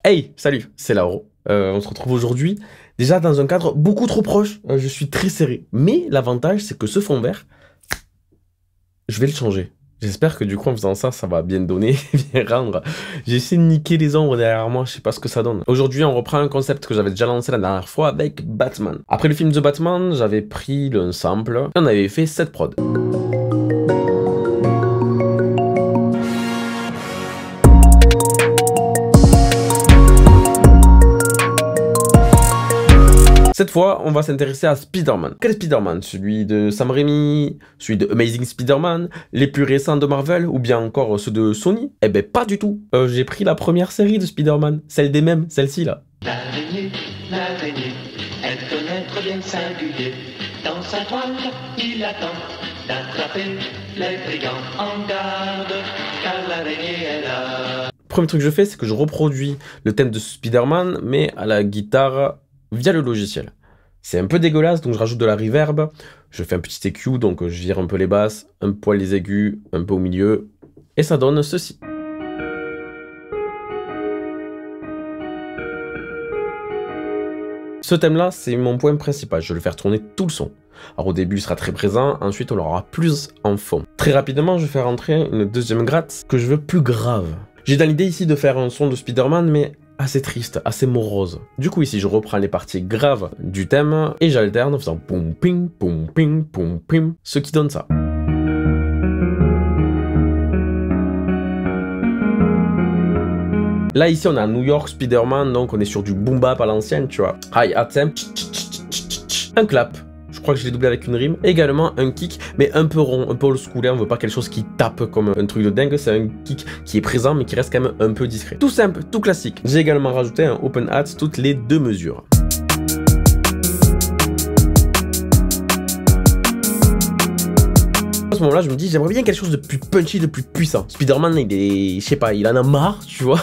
Hey, salut, c'est Lauro. On se retrouve aujourd'hui, déjà dans un cadre beaucoup trop proche. Je suis très serré. Mais l'avantage, c'est que ce fond vert, je vais le changer. J'espère que du coup, en faisant ça, ça va bien donner, bien rendre. J'ai essayé de niquer les ombres derrière moi, je sais pas ce que ça donne. Aujourd'hui, on reprend un concept que j'avais déjà lancé la dernière fois avec Batman. Après le film The Batman, j'avais pris le sample et on avait fait 7 prods. Cette fois, on va s'intéresser à Spider-Man. Quel Spider-Man? Celui de Sam Raimi, celui de Amazing Spider-Man, les plus récents de Marvel, ou bien encore ceux de Sony? Eh ben pas du tout. J'ai pris la première série de Spider-Man, celle des mêmes, celle-ci là. L'araignée, elle connaît trop bien singulier. Dans sa toile, il attend d'attraper les brigands en garde, car l'araignée est là. Premier truc que je fais, c'est que je reproduis le thème de Spider-Man, mais à la guitare via le logiciel. C'est un peu dégueulasse, donc je rajoute de la reverb, je fais un petit EQ, donc je vire un peu les basses, un poil les aigus, un peu au milieu, et ça donne ceci. Ce thème-là, c'est mon point principal, je vais le faire tourner tout le son. Alors au début, il sera très présent, ensuite on l'aura plus en fond. Très rapidement, je vais faire entrer une deuxième gratte que je veux plus grave. J'ai dans l'idée ici de faire un son de Spider-Man, mais assez triste, assez morose. Du coup ici je reprends les parties graves du thème et j'alterne en faisant poum ping poum ping poum ping, ce qui donne ça. Là ici on a New York Spider-Man, donc on est sur du boom bap à l'ancienne, tu vois. Hi-hat temp, un clap. Je crois que je l'ai doublé avec une rime. Également un kick, mais un peu rond, un peu old school. On veut pas quelque chose qui tape comme un truc de dingue. C'est un kick qui est présent, mais qui reste quand même un peu discret. Tout simple, tout classique. J'ai également rajouté un open hat toutes les 2 mesures. À ce moment-là, je me dis, j'aimerais bien quelque chose de plus punchy, de plus puissant. Spider-Man, il est, je sais pas, il en a marre, tu vois.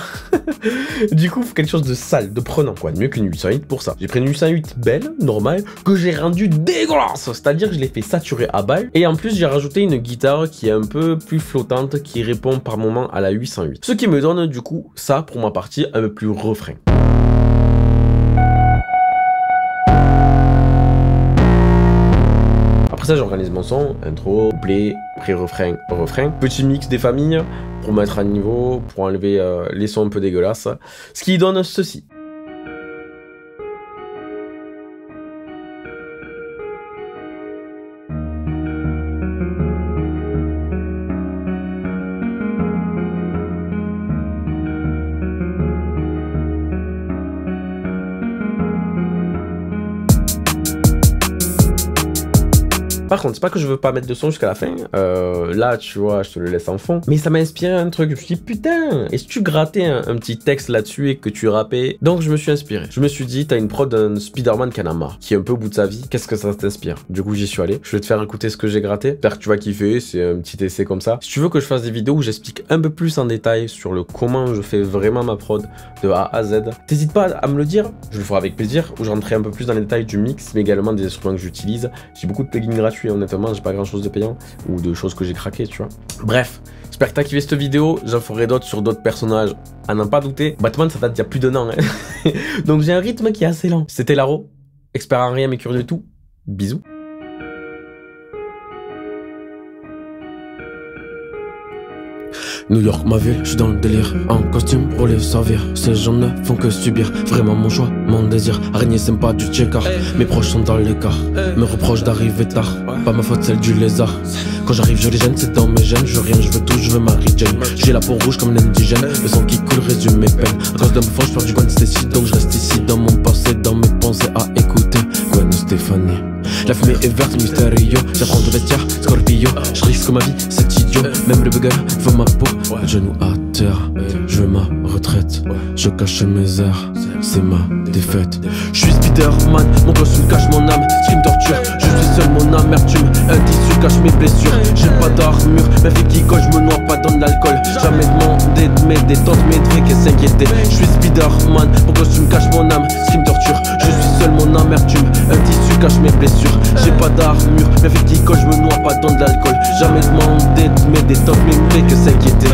Du coup, il faut quelque chose de sale, de prenant, quoi. Mieux qu'une 808 pour ça. J'ai pris une 808 belle, normale, que j'ai rendue dégueulasse. C'est-à-dire que je l'ai fait saturer à balle. Et en plus, j'ai rajouté une guitare qui est un peu plus flottante, qui répond par moment à la 808. Ce qui me donne, du coup, ça, pour ma partie, un peu plus refrain. Après ça, j'organise mon son, intro, couplet, pré-refrain, refrain. Petit mix des familles pour mettre à niveau, pour enlever les sons un peu dégueulasses. Ce qui donne ceci. Par contre, c'est pas que je veux pas mettre de son jusqu'à la fin. Là, tu vois, je te le laisse en fond. Mais ça m'a inspiré un truc. Je me suis dit, putain, et si tu grattais un petit texte là-dessus et que tu rappais? Donc, je me suis inspiré. Je me suis dit, t'as une prod d'un Spider-Man qui en a marre, qui est un peu au bout de sa vie. Qu'est-ce que ça t'inspire? Du coup, j'y suis allé. Je vais te faire écouter ce que j'ai gratté. J'espère que tu vas kiffer. C'est un petit essai comme ça. Si tu veux que je fasse des vidéos où j'explique un peu plus en détail sur le comment je fais vraiment ma prod de A à Z, t'hésites pas à me le dire. Je le ferai avec plaisir. Où je rentrerai un peu plus dans les détails du mix, mais également des instruments que j'utilise. J'ai beaucoup de plugins gratuits. Honnêtement, j'ai pas grand chose de payant ou de choses que j'ai craqué, tu vois. Bref, j'espère que t'as kiffé cette vidéo. J'en ferai d'autres sur d'autres personnages, à n'en pas douter. Batman, ça date d'il y a plus d'1 an, hein. Donc j'ai un rythme qui est assez lent. C'était Laro, expert en rien mais curieux de tout. Bisous. New York, ma ville, je suis dans le délire. En costume, pour les servir. Ces gens ne font que subir. Vraiment mon choix, mon désir. Araignée, c'est pas du checker. Mes proches sont dans l'écart. Me reprochent d'arriver tard. Pas ma faute, celle du lézard. Quand j'arrive, je les gêne, c'est dans mes gènes. Je veux rien, je veux tout, je veux Mary Jane. J'ai la peau rouge comme l'indigène. Le sang qui coule résume mes peines. À cause d'un bouffon, je perds du Gwen Stacy. Donc je reste ici dans mon passé, dans mes pensées à écouter Gwen Stefani. La fumée est verte, mystérieux. J'apprends de vestiaire, Scorpio. Je risque ma vie, c'est idiot. Même le bugger veut ma peau. Genou à terre, je veux ma retraite. Je cache mes airs, c'est ma défaite. Je suis Spider-Man, mon costume cache mon âme. Ce qui me torture, je suis seul, mon amertume. Un tissu cache mes blessures. J'ai pas d'armure, ma fille qui colle, je me noie pas dans de l'alcool. Jamais demandé de m'aider, tente m'aider qu'elle s'inquiétait. Je suis Spider-Man, mon costume cache mon âme. Ce qui me torture, je suis seul, mon amertume. Un tissu cache mes blessures. J'ai pas d'armure, ma fille qui colle, je me noie pas dans de l'alcool. Jamais demandé de m'aider, tente m'aider que s'inquiétait.